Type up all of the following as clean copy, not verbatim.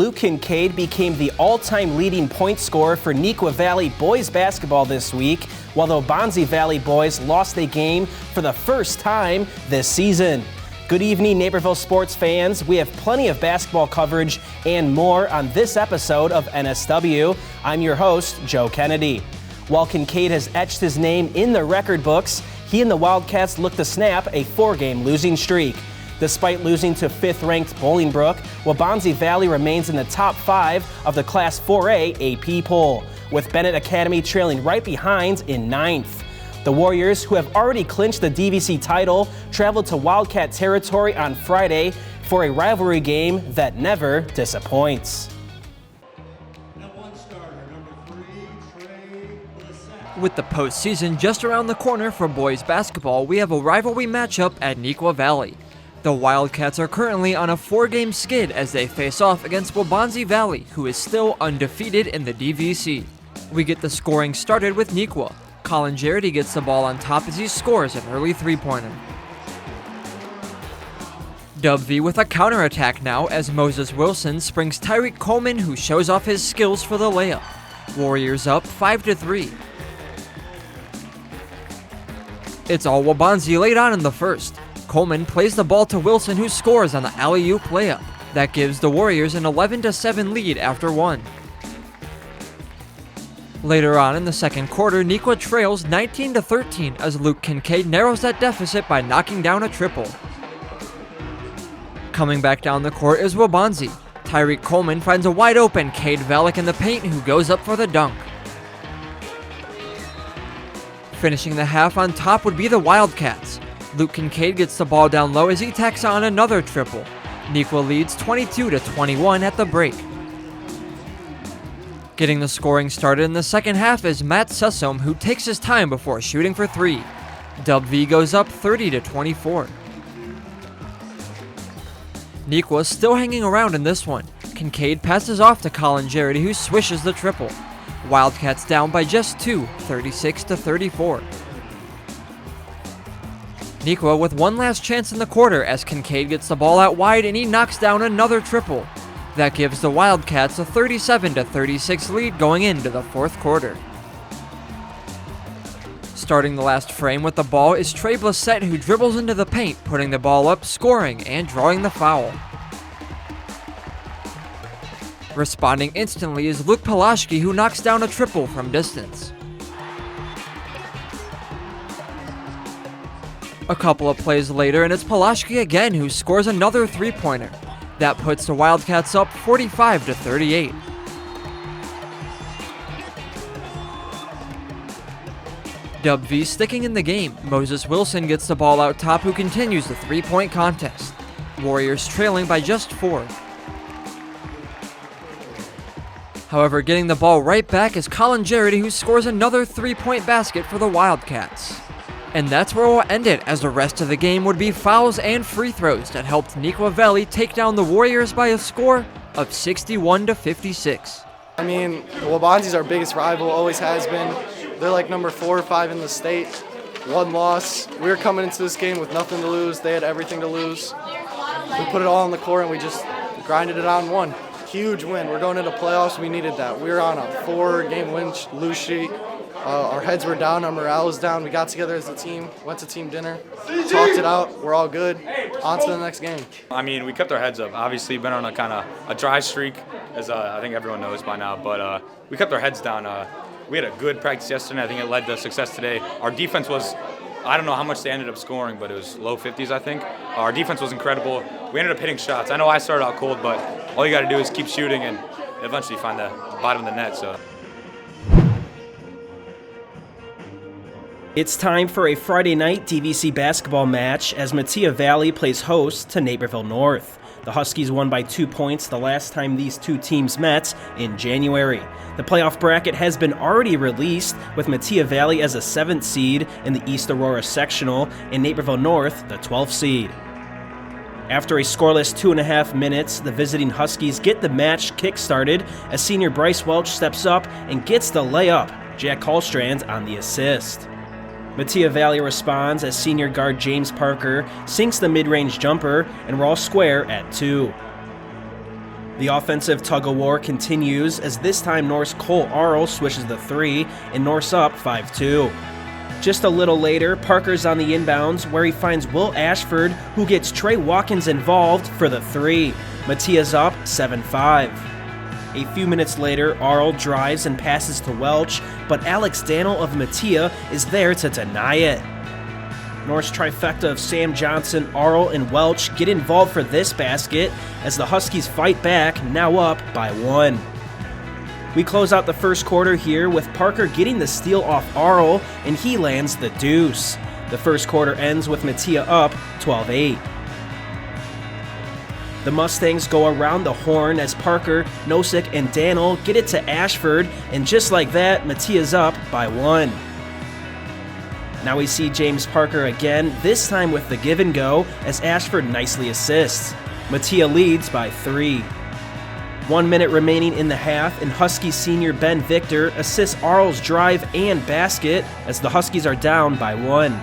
Luke Kincaid became the all-time leading point scorer for Neuqua Valley boys basketball this week, while the Waubonsie Valley boys lost a game for the first time this season. Good evening, Naperville sports fans. We have plenty of basketball coverage and more on this episode of NSW. I'm your host, Joe Kennedy. While Kincaid has etched his name in the record books, he and the Wildcats look to snap a 4-game losing streak. Despite losing to 5th-ranked Bolingbrook, Waubonsie Valley remains in the top 5 of the Class 4A AP poll, with Bennett Academy trailing right behind in 9th. The Warriors, who have already clinched the DVC title, traveled to Wildcat territory on Friday for a rivalry game that never disappoints. With the postseason just around the corner for boys basketball, we have a rivalry matchup at Neuqua Valley. The Wildcats are currently on a 4-game skid as they face off against Waubonsie Valley, who is still undefeated in the DVC. We get the scoring started with Neuqua. Colin Jarity gets the ball on top as he scores an early 3-pointer. Dub V with a counterattack now as Moses Wilson springs Tyreek Coleman, who shows off his skills for the layup. Warriors up 5-3. It's all Waubonsie late on in the first. Coleman plays the ball to Wilson, who scores on the alley-oop layup. That gives the Warriors an 11-7 lead after 1. Later on in the second quarter, Neuqua trails 19-13 as Luke Kincaid narrows that deficit by knocking down a triple. Coming back down the court is Waubonsie. Tyreek Coleman finds a wide-open Cade Valek in the paint, who goes up for the dunk. Finishing the half on top would be the Wildcats. Luke Kincaid gets the ball down low as he tacks on another triple. Neuqua leads 22-21 at the break. Getting the scoring started in the second half is Matt Sessom, who takes his time before shooting for 3. Dub V goes up 30-24. Neuqua still hanging around in this one. Kincaid passes off to Colin Jarity, who swishes the triple. Wildcats down by just 2, 36-34. Neuqua with one last chance in the quarter as Kincaid gets the ball out wide and he knocks down another triple. That gives the Wildcats a 37-36 lead going into the fourth quarter. Starting the last frame with the ball is Trey Blissett, who dribbles into the paint, putting the ball up, scoring, and drawing the foul. Responding instantly is Luke Palashki, who knocks down a triple from distance. A couple of plays later, and it's Palashki again who scores another 3-pointer. That puts the Wildcats up 45-38. Dub V sticking in the game. Moses Wilson gets the ball out top, who continues the 3-point contest. Warriors trailing by just 4. However, getting the ball right back is Colin Jarity, who scores another 3-point basket for the Wildcats. And that's where we'll end it, as the rest of the game would be fouls and free throws that helped Neuqua Valley take down the Warriors by a score of 61-56. I mean, Waubonsie's our biggest rival, always has been. They're like number 4 or 5 in the state. 1 loss. We were coming into this game with nothing to lose. They had everything to lose. We put it all on the court and we just grinded it out and won. Huge win. We're going into playoffs. We needed that. We were on a 4-game lose streak. Our heads were down, our morale was down. We got together as a team, went to team dinner, talked it out. We're all good. On to the next game. I mean, we kept our heads up. Obviously, been on a kind of a dry streak, as I think everyone knows by now. But we kept our heads down. We had a good practice yesterday. I think it led to success today. Our defense was, I don't know how much they ended up scoring, but it was low 50s, I think. Our defense was incredible. We ended up hitting shots. I know I started out cold, but all you got to do is keep shooting and eventually find the bottom of the net. So. It's time for a Friday night DVC basketball match as Metea Valley plays host to Naperville North. The Huskies won by 2 points the last time these two teams met in January. The playoff bracket has been already released, with Metea Valley as a 7th seed in the East Aurora sectional and Naperville North the 12th seed. After a scoreless 2.5 minutes, the visiting Huskies get the match kick-started as senior Bryce Welch steps up and gets the layup. Jack Hallstrand on the assist. Metea Valley responds as senior guard James Parker sinks the mid-range jumper, and we're all square at 2. The offensive tug-of-war continues as this time North's Cole Arl swishes the 3 and North's up 5-2. Just a little later, Parker's on the inbounds where he finds Will Ashford, who gets Trey Watkins involved for the 3. Matia's up 7-5. A few minutes later, Arl drives and passes to Welch, but Alex Daniel of Matia is there to deny it. North's trifecta of Sam Johnson, Arl, and Welch get involved for this basket as the Huskies fight back, now up by 1. We close out the first quarter here with Parker getting the steal off Arl, and he lands the deuce. The first quarter ends with Matia up 12-8. The Mustangs go around the horn as Parker, Nosek, and Daniel get it to Ashford, and just like that, Matia's up by 1. Now we see James Parker again, this time with the give and go, as Ashford nicely assists. Matia leads by 3. 1 minute remaining in the half, and Husky senior Ben Victor assists Arl's drive and basket as the Huskies are down by 1.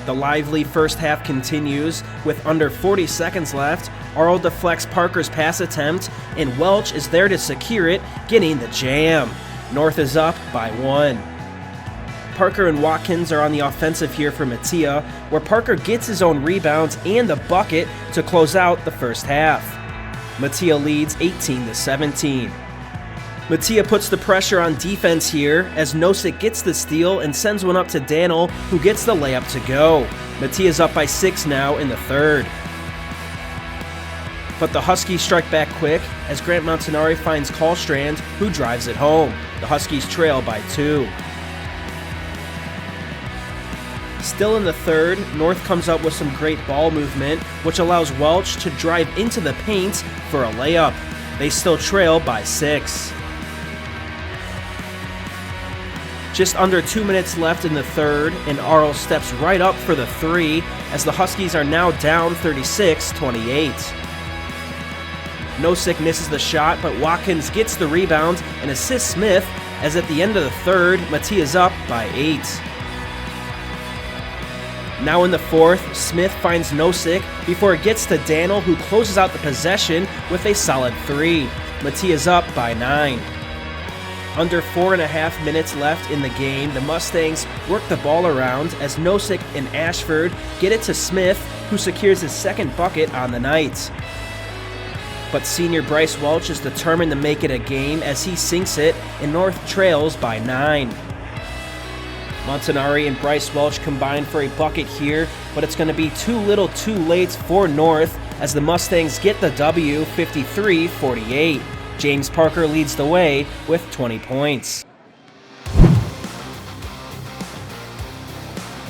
The lively first half continues with under 40 seconds left. Arl deflects Parker's pass attempt, and Welch is there to secure it, getting the jam. North is up by 1. Parker and Watkins are on the offensive here for Matia, where Parker gets his own rebounds and the bucket to close out the first half. Matia leads 18-17. Matia puts the pressure on defense here as Nosek gets the steal and sends one up to Daniel, who gets the layup to go. Matia's up by 6 now in the third. But the Huskies strike back quick as Grant Montanari finds Kallstrand, who drives it home. The Huskies trail by 2. Still in the third, North comes up with some great ball movement, which allows Welch to drive into the paint for a layup. They still trail by 6. Just under 2 minutes left in the third, and Arl steps right up for the 3 as the Huskies are now down 36-28. Nosek misses the shot, but Watkins gets the rebound and assists Smith as at the end of the third, Matia's up by 8. Now in the fourth, Smith finds Nosek before it gets to Daniel, who closes out the possession with a solid 3. Matia's up by 9. Under 4.5 minutes left in the game, the Mustangs work the ball around as Nosek and Ashford get it to Smith, who secures his second bucket on the night. But senior Bryce Welch is determined to make it a game as he sinks it, and North trails by 9. Montanari and Bryce Welch combine for a bucket here, but it's going to be too little too late for North as the Mustangs get the W 53-48. James Parker leads the way with 20 points.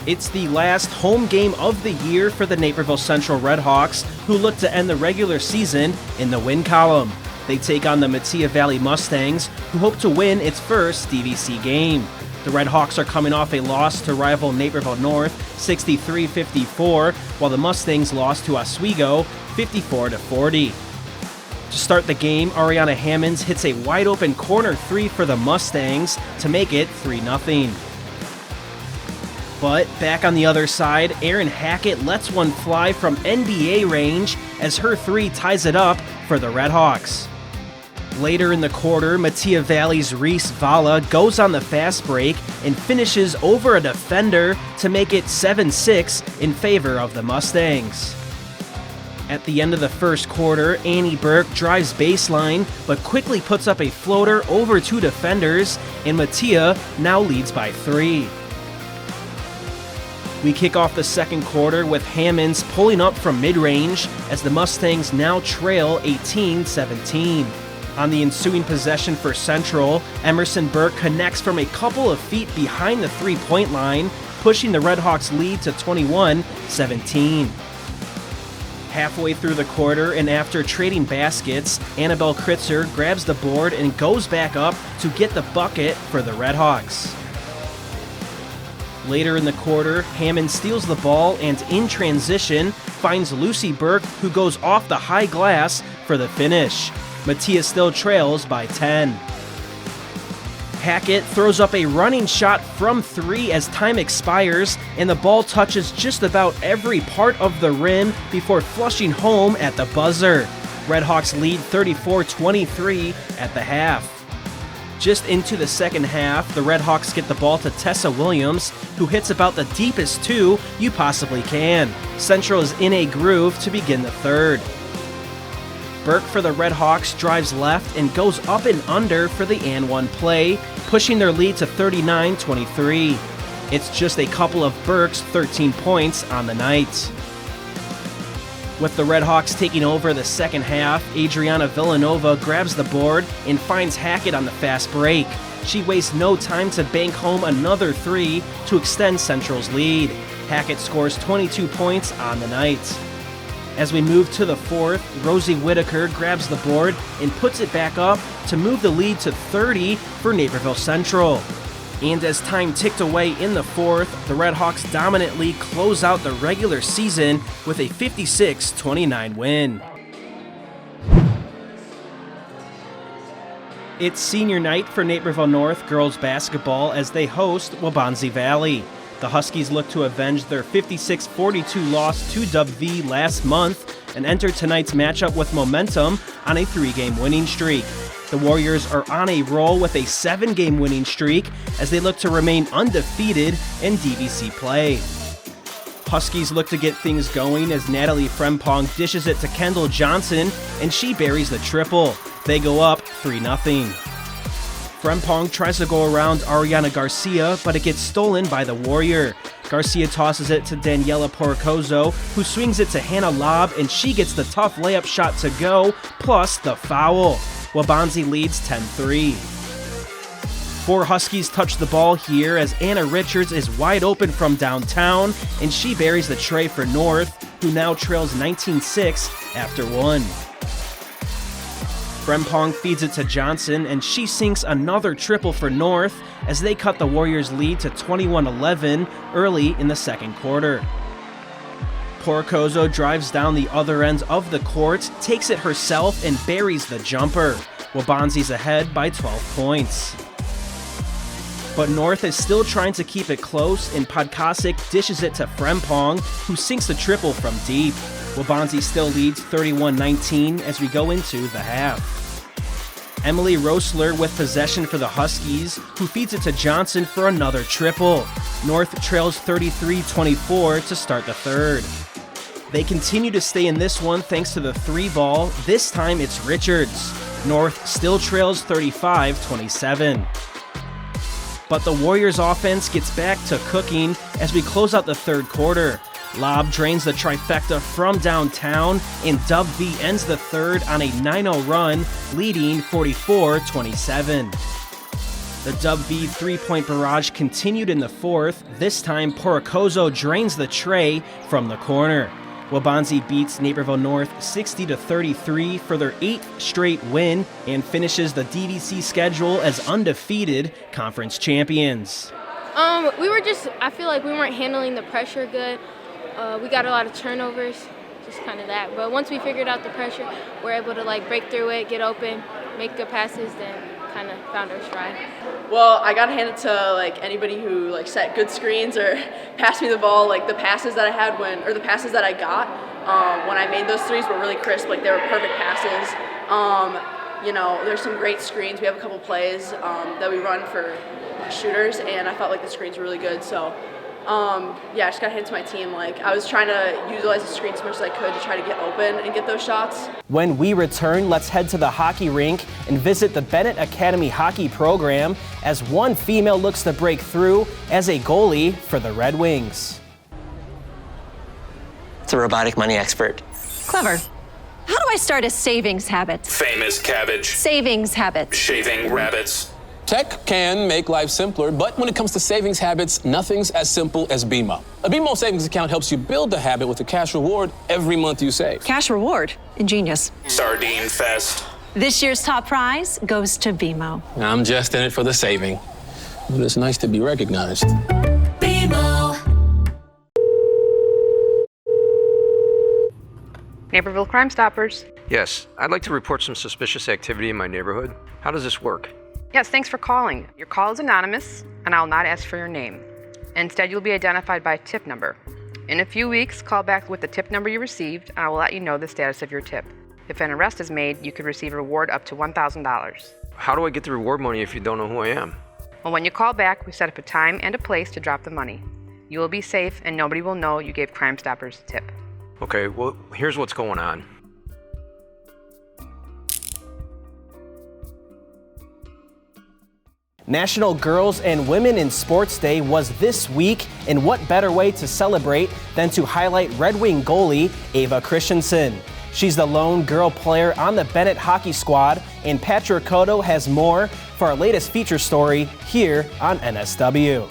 It's the last home game of the year for the Naperville Central Redhawks, who look to end the regular season in the win column. They take on the Matia Valley Mustangs, who hope to win its first DVC game. The Redhawks are coming off a loss to rival Naperville North, 63-54, while the Mustangs lost to Oswego, 54-40. To start the game, Ariana Hammonds hits a wide-open corner 3 for the Mustangs to make it 3-0. But back on the other side, Erin Hackett lets one fly from NBA range as her 3 ties it up for the Redhawks. Later in the quarter, Matia Valley's Reese Vala goes on the fast break and finishes over a defender to make it 7-6 in favor of the Mustangs. At the end of the first quarter, Annie Burke drives baseline, but quickly puts up a floater over 2 defenders, and Matia now leads by 3. We kick off the second quarter with Hammonds pulling up from mid-range as the Mustangs now trail 18-17. On the ensuing possession for Central, Emerson Burke connects from a couple of feet behind the three-point line, pushing the Redhawks' lead to 21-17. Halfway through the quarter, and after trading baskets, Annabelle Kritzer grabs the board and goes back up to get the bucket for the Redhawks. Later in the quarter, Hammond steals the ball and in transition finds Lucy Burke, who goes off the high glass for the finish. Matia still trails by 10. Hackett throws up a running shot from 3 as time expires, and the ball touches just about every part of the rim before flushing home at the buzzer. Redhawks lead 34-23 at the half. Just into the second half, the Redhawks get the ball to Tessa Williams, who hits about the deepest two you possibly can. Central is in a groove to begin the third. Burke for the Redhawks drives left and goes up and under for the and one play, pushing their lead to 39-23. It's just a couple of Burke's 13 points on the night. With the Redhawks taking over the second half, Adriana Villanova grabs the board and finds Hackett on the fast break. She wastes no time to bank home another three to extend Central's lead. Hackett scores 22 points on the night. As we move to the fourth, Rosie Whitaker grabs the board and puts it back up to move the lead to 30 for Naperville Central. And as time ticked away in the fourth, the Redhawks dominantly close out the regular season with a 56-29 win. It's senior night for Naperville North girls basketball as they host Waubonsie Valley. The Huskies look to avenge their 56-42 loss to Dub V last month and enter tonight's matchup with momentum on a 3-game winning streak. The Warriors are on a roll with a 7-game winning streak as they look to remain undefeated in DVC play. Huskies look to get things going as Natalie Frempong dishes it to Kendall Johnson and she buries the triple. They go up 3-0. Frempong tries to go around Ariana Garcia, but it gets stolen by the Warrior. Garcia tosses it to Daniela Porcozo, who swings it to Hannah Lobb, and she gets the tough layup shot to go, plus the foul. Waubonsie leads 10-3. 4 Huskies touch the ball here as Anna Richards is wide open from downtown, and she buries the tray for North, who now trails 19-6 after 1. Frempong feeds it to Johnson, and she sinks another triple for North as they cut the Warriors' lead to 21-11 early in the second quarter. Porcozo drives down the other end of the court, takes it herself, and buries the jumper. Waubonsie's ahead by 12 points. But North is still trying to keep it close, and Podkosik dishes it to Frempong, who sinks the triple from deep. Waubonsie still leads 31-19 as we go into the half. Emily Rosler with possession for the Huskies, who feeds it to Johnson for another triple. North trails 33-24 to start the third. They continue to stay in this one thanks to the 3-ball. This time it's Richards. North still trails 35-27. But the Warriors' offense gets back to cooking as we close out the third quarter. Lobb drains the trifecta from downtown, and Dub V ends the third on a 9-0 run, leading 44-27. The Dub V 3-point barrage continued in the fourth. This time, Porcozo drains the tray from the corner. Waubonsie beats Naperville North 60-33 for their 8th straight win and finishes the DVC schedule as undefeated conference champions. I feel like we weren't handling the pressure good. We got a lot of turnovers, just kind of that. But once we figured out the pressure, we're able to break through it, get open, make good passes, then kind of found our stride. Well, I got handed to anybody who set good screens or passed me the ball. The passes that I had the passes that I got when I made those threes were really crisp. They were perfect passes. There's some great screens. We have a couple plays that we run for shooters, and I felt like the screens were really good. So. I just got handed to my team. I was trying to utilize the screen as much as I could to try to get open and get those shots. When we return, let's head to the hockey rink and visit the Bennett Academy hockey program as one female looks to break through as a goalie for the Red Wings. It's a robotic money expert. Clever. How do I start a savings habit? Famous cabbage. Savings habit. Shaving rabbits. Tech can make life simpler, but when it comes to savings habits, nothing's as simple as BMO. A BMO savings account helps you build the habit with a cash reward every month you save. Cash reward. Ingenious. Sardine fest. This year's top prize goes to BMO. I'm just in it for the saving, but it's nice to be recognized. BMO. Naperville Crime Stoppers. Yes, I'd like to report some suspicious activity in my neighborhood. How does this work? Yes, thanks for calling. Your call is anonymous, and I'll not ask for your name. Instead, you'll be identified by a tip number. In a few weeks, call back with the tip number you received, and I will let you know the status of your tip. If an arrest is made, you could receive a reward up to $1,000. How do I get the reward money if you don't know who I am? Well, when you call back, we set up a time and a place to drop the money. You will be safe and nobody will know you gave Crime Stoppers a tip. Okay, well, here's what's going on. National Girls and Women in Sports Day was this week, and what better way to celebrate than to highlight Red Wing goalie Ava Christensen. She's the lone girl player on the Bennett hockey squad, and Patrick Cotto has more for our latest feature story here on NSW.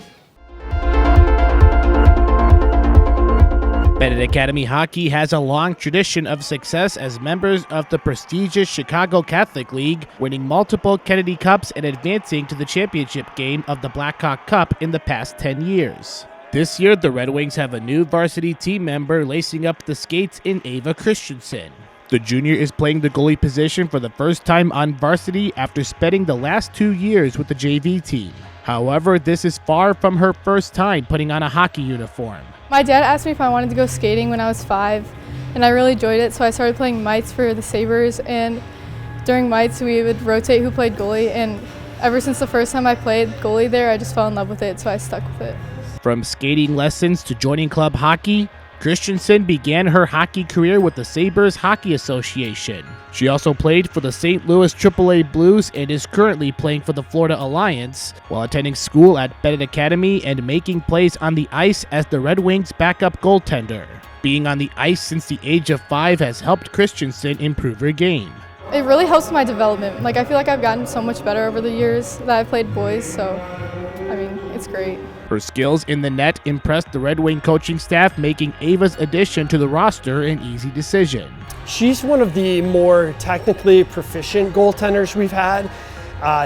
Bennett Academy Hockey has a long tradition of success as members of the prestigious Chicago Catholic League, winning multiple Kennedy Cups and advancing to the championship game of the Blackhawk Cup in the past 10 years. This year, the Red Wings have a new varsity team member lacing up the skates in Ava Christensen. The junior is playing the goalie position for the first time on varsity after spending the last 2 years with the JV team. However, this is far from her first time putting on a hockey uniform. My dad asked me if I wanted to go skating when I was 5, and I really enjoyed it, so I started playing mites for the Sabres, and during mites we would rotate who played goalie, and ever since the first time I played goalie there, I just fell in love with it, so I stuck with it. From skating lessons to joining club hockey, Christensen began her hockey career with the Sabres Hockey Association. She also played for the St. Louis AAA Blues and is currently playing for the Florida Alliance, while attending school at Bennett Academy and making plays on the ice as the Red Wings' backup goaltender. Being on the ice since the age of 5 has helped Christensen improve her game. It really helps my development. I feel like I've gotten so much better over the years that I've played boys, so, it's great. Her skills in the net impressed the Red Wing coaching staff, making Ava's addition to the roster an easy decision. She's one of the more technically proficient goaltenders we've had.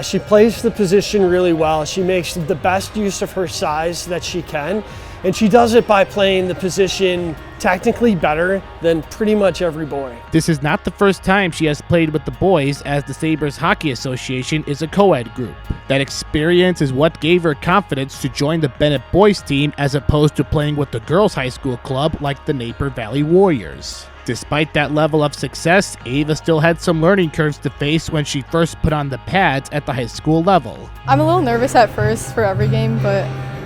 She plays the position really well. She makes the best use of her size that she can, and she does it by playing the position technically better than pretty much every boy. This is not the first time she has played with the boys, as the Sabres Hockey Association is a co-ed group. That experience is what gave her confidence to join the Bennett boys team as opposed to playing with the girls' high school club like the Naperville Valley Warriors. Despite that level of success, Ava still had some learning curves to face when she first put on the pads at the high school level. I'm a little nervous at first for every game, but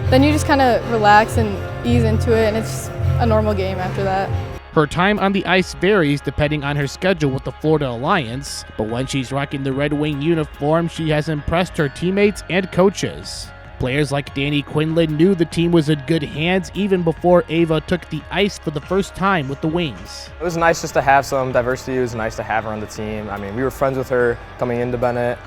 then you just kind of relax and ease into it, and it's just a normal game after that. Her time on the ice varies depending on her schedule with the Florida Alliance, but when she's rocking the Red Wing uniform, she has impressed her teammates and coaches. Players like Danny Quinlan knew the team was in good hands even before Ava took the ice for the first time with the Wings. It was nice just to have some diversity. It was nice to have her on the team. We were friends with her coming into Bennett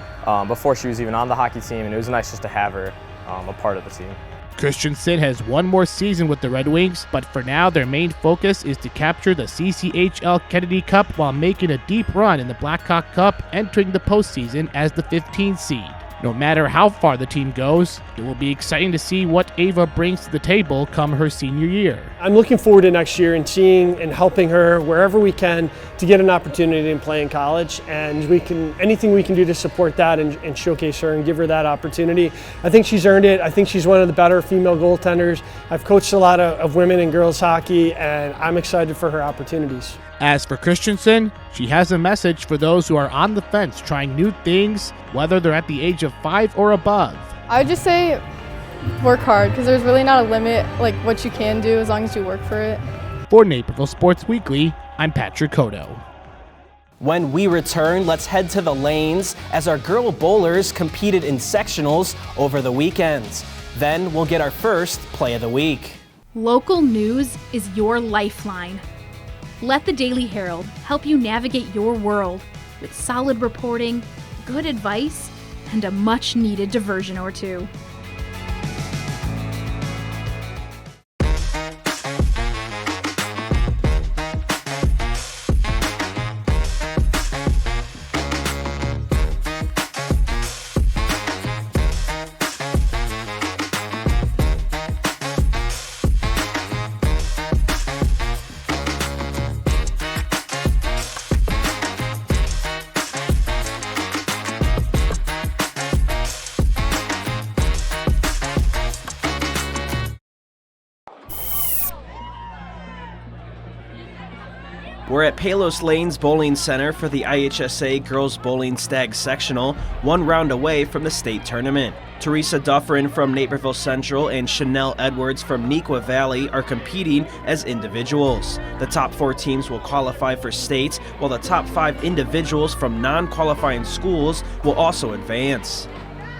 before she was even on the hockey team, and it was nice just to have her a part of the team. Christensen has one more season with the Red Wings, but for now their main focus is to capture the CCHL Kennedy Cup while making a deep run in the Blackhawk Cup, entering the postseason as the 15th seed. No matter how far the team goes, it will be exciting to see what Ava brings to the table come her senior year. I'm looking forward to next year and seeing and helping her wherever we can to get an opportunity to play in college, and anything we can do to support that and showcase her and give her that opportunity. I think she's earned it. I think she's one of the better female goaltenders. I've coached a lot of women and girls hockey, and I'm excited for her opportunities. As for Christensen, she has a message for those who are on the fence trying new things, whether they're at the age of 5 or above. I would just say work hard, because there's really not a limit what you can do as long as you work for it. For Naperville Sports Weekly, I'm Patrick Cotto. When we return, let's head to the lanes as our girl bowlers competed in sectionals over the weekend. Then we'll get our first play of the week. Local news is your lifeline. Let the Daily Herald help you navigate your world with solid reporting, good advice, and a much-needed diversion or two. We're at Palos Lanes Bowling Center for the IHSA Girls Bowling Stag Sectional, one round away from the state tournament. Teresa Dufferin from Naperville Central and Chanel Edwards from Neuqua Valley are competing as individuals. The top 4 teams will qualify for states, while the top 5 individuals from non-qualifying schools will also advance.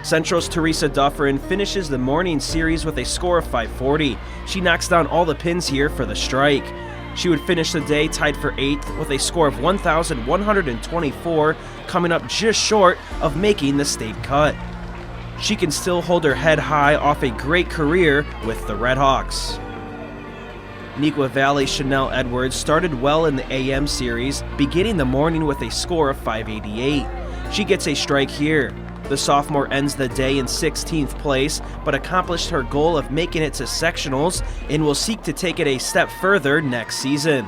Central's Teresa Dufferin finishes the morning series with a score of 540. She knocks down all the pins here for the strike. She would finish the day tied for 8th with a score of 1,124, coming up just short of making the state cut. She can still hold her head high off a great career with the Redhawks. Neuqua Valley Chanel Edwards started well in the AM series, beginning the morning with a score of 588. She gets a strike here. The sophomore ends the day in 16th place, but accomplished her goal of making it to sectionals and will seek to take it a step further next season.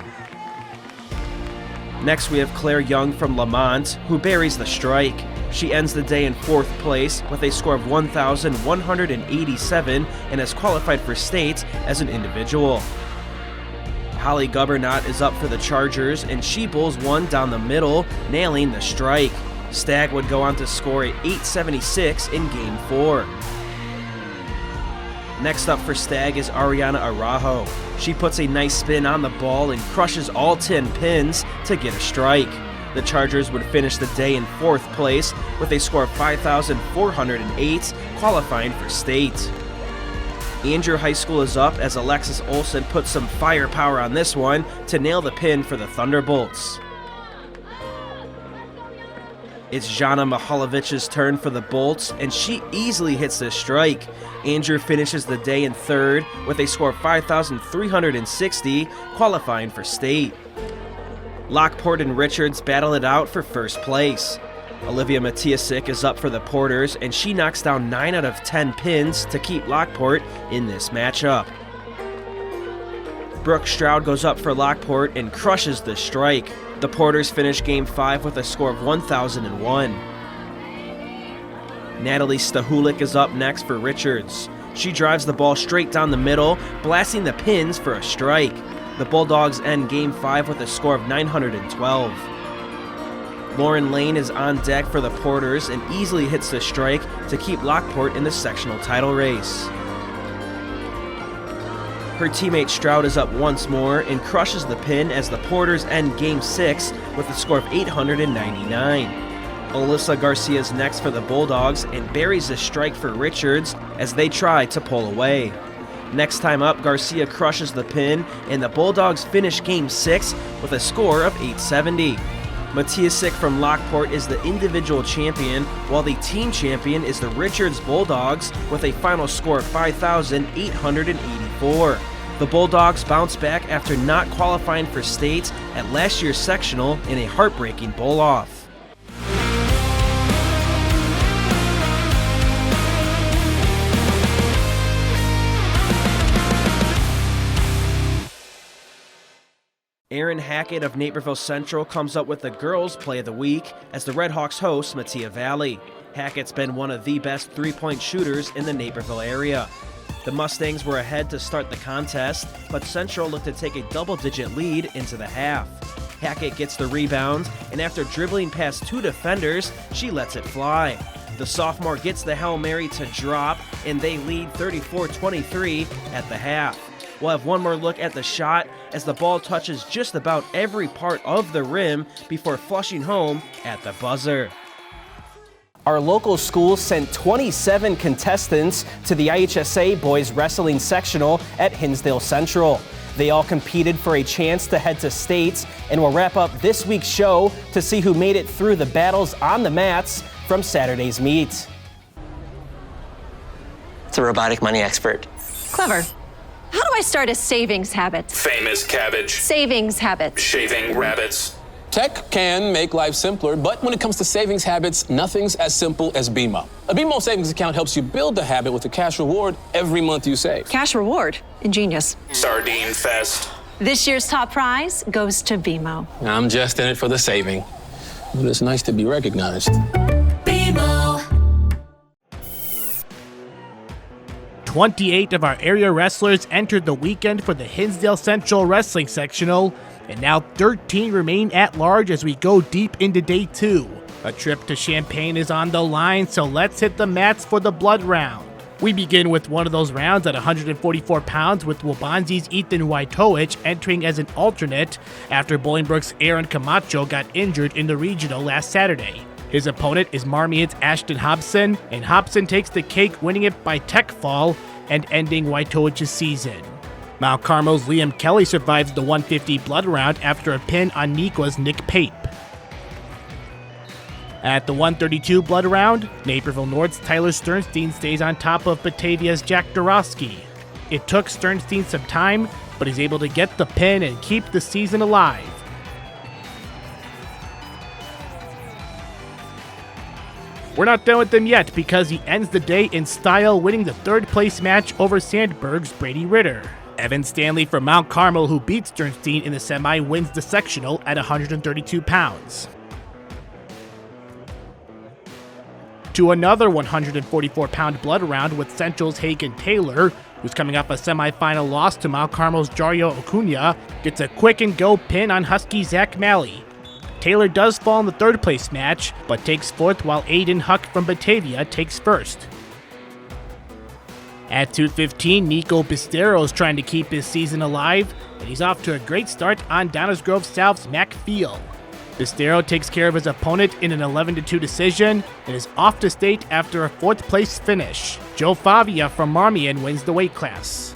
Next we have Claire Young from Lamont, who buries the strike. She ends the day in 4th place with a score of 1,187 and has qualified for states as an individual. Holly Gubbernot is up for the Chargers, and she bowls one down the middle, nailing the strike. Stag would go on to score a 876 in Game 4. Next up for Stag is Ariana Araujo. She puts a nice spin on the ball and crushes all 10 pins to get a strike. The Chargers would finish the day in 4th place with a score of 5,408, qualifying for state. Andrew High School is up as Alexis Olson puts some firepower on this one to nail the pin for the Thunderbolts. It's Jana Mihalovich's turn for the Bolts, and she easily hits this strike. Andrew finishes the day in 3rd with a score of 5,360, qualifying for state. Lockport and Richards battle it out for 1st place. Olivia Matiasik is up for the Porters, and she knocks down 9 out of 10 pins to keep Lockport in this matchup. Brooke Stroud goes up for Lockport and crushes the strike. The Porters finish Game 5 with a score of 1,001. Natalie Stahulik is up next for Richards. She drives the ball straight down the middle, blasting the pins for a strike. The Bulldogs end Game 5 with a score of 912. Lauren Lane is on deck for the Porters and easily hits the strike to keep Lockport in the sectional title race. Her teammate Stroud is up once more and crushes the pin as the Porters end Game 6 with a score of 899. Alyssa Garcia is next for the Bulldogs and buries a strike for Richards as they try to pull away. Next time up, Garcia crushes the pin and the Bulldogs finish Game 6 with a score of 870. Matiasik from Lockport is the individual champion, while the team champion is the Richards Bulldogs with a final score of 5,884. The Bulldogs bounce back after not qualifying for states at last year's sectional in a heartbreaking bowl-off. Aaron Hackett of Naperville Central comes up with the girls' play of the week as the Redhawks host Metea Valley. Hackett's been one of the best three-point shooters in the Naperville area. The Mustangs were ahead to start the contest, but Central looked to take a double-digit lead into the half. Hackett gets the rebound, and after dribbling past 2 defenders, she lets it fly. The sophomore gets the Hail Mary to drop, and they lead 34-23 at the half. We'll have one more look at the shot as the ball touches just about every part of the rim before flushing home at the buzzer. Our local school sent 27 contestants to the IHSA Boys Wrestling Sectional at Hinsdale Central. They all competed for a chance to head to states, and we'll wrap up this week's show to see who made it through the battles on the mats from Saturday's meet. It's a robotic money expert. Clever. How do I start a savings habit? Famous cabbage. Savings habit. Shaving rabbits. Tech can make life simpler, but when it comes to savings habits, nothing's as simple as BMO. A BMO savings account helps you build the habit with a cash reward every month you save. Cash reward. Ingenious. Sardine fest. This year's top prize goes to BMO. I'm just in it for the saving, but it's nice to be recognized. BMO. 28 of our area wrestlers entered the weekend for the Hinsdale Central Wrestling Sectional, and now 13 remain at large as we go deep into day 2. A trip to Champaign is on the line, so let's hit the mats for the blood round. We begin with one of those rounds at 144 pounds with Waubonsee's Ethan Wojtowicz entering as an alternate after Bolingbrook's Aaron Camacho got injured in the regional last Saturday. His opponent is Marmion's Ashton Hobson, and Hobson takes the cake, winning it by tech fall and ending Wojtowicz's season. Mount Carmel's Liam Kelly survives the 150 blood round after a pin on Nequa's Nick Pape. At the 132 blood round, Naperville North's Tyler Sternstein stays on top of Batavia's Jack Dorosky. It took Sternstein some time, but he's able to get the pin and keep the season alive. We're not done with him yet because he ends the day in style, winning the third place match over Sandburg's Brady Ritter. Evan Stanley from Mount Carmel, who beat Sternstein in the semi, wins the sectional at 132 pounds. To another 144-pound blood round with Central's Hagen Taylor, who's coming off a semifinal loss to Mount Carmel's Jario Acuna, gets a quick-and-go pin on Husky Zach Malley. Taylor does fall in the third place match, but takes fourth while Aiden Huck from Batavia takes first. At 215, Nico Bistero is trying to keep his season alive, and he's off to a great start on Downers Grove South's Mac Field. Bistero takes care of his opponent in an 11-2 decision and is off to state after a fourth place finish. Joe Favia from Marmion wins the weight class.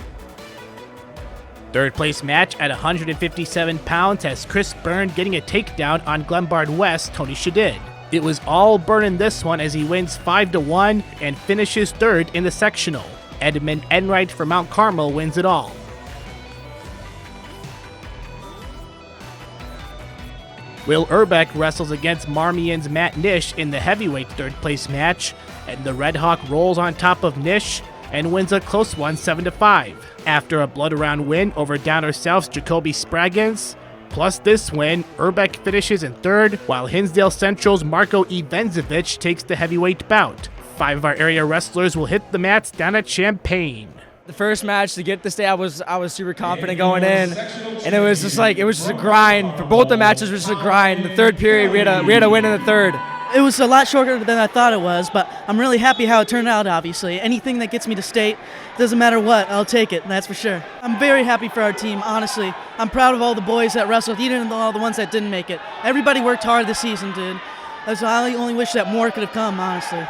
Third place match at 157 pounds has Chris Byrne getting a takedown on Glenbard West Tony Shadid. It was all Byrne in this one as he wins 5-1 and finishes third in the sectional. Edmund Enright from Mount Carmel wins it all. Will Urbeck wrestles against Marmion's Matt Nish in the heavyweight third place match, and the Red Hawk rolls on top of Nish and wins a close one 7-5. After a blood round win over Downer South's Jacoby Spraggins, plus this win, Urbeck finishes in third, while Hinsdale Central's Marco Ivenzovic takes the heavyweight bout. 5 of our area wrestlers will hit the mats down at Champaign. The first match to get this day, I was super confident going in, and it was just a grind. For both the matches, it was just a grind. The third period, we had a win in the third. It was a lot shorter than I thought it was, but I'm really happy how it turned out, obviously. Anything that gets me to state, doesn't matter what, I'll take it, that's for sure. I'm very happy for our team, honestly. I'm proud of all the boys that wrestled, even all the ones that didn't make it. Everybody worked hard this season, dude. I only wish that more could have come, honestly.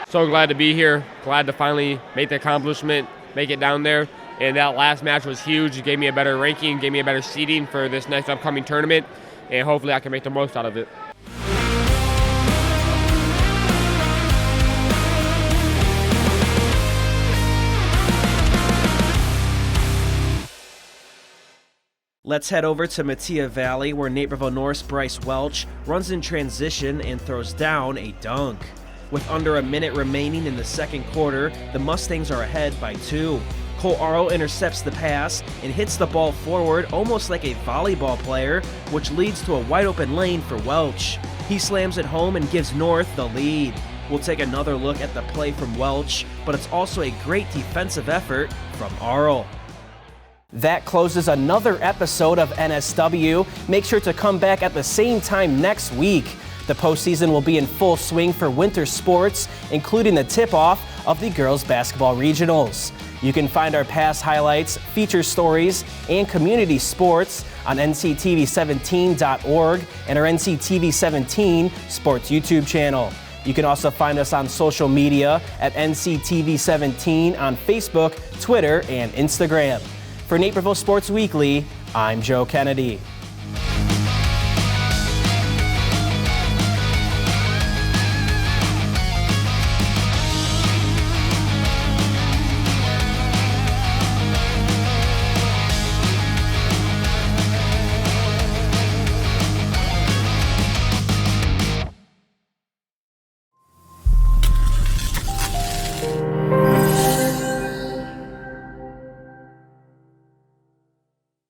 So glad to be here, glad to finally make the accomplishment, make it down there. And that last match was huge. It gave me a better ranking, gave me a better seeding for this next upcoming tournament, and hopefully I can make the most out of it. Let's head over to Mattia Valley, where Naperville North's Bryce Welch runs in transition and throws down a dunk. With under a minute remaining in the second quarter, the Mustangs are ahead by 2. Cole Arl intercepts the pass and hits the ball forward almost like a volleyball player, which leads to a wide-open lane for Welch. He slams it home and gives North the lead. We'll take another look at the play from Welch, but it's also a great defensive effort from Arl. That closes another episode of NSW. Make sure to come back at the same time next week. The postseason will be in full swing for winter sports, including the tip-off of the girls basketball regionals. You can find our past highlights, feature stories, and community sports on nctv17.org and our NCTV17 Sports YouTube channel. You can also find us on social media at NCTV17 on Facebook, Twitter, and Instagram. For Naperville Sports Weekly, I'm Joe Kennedy.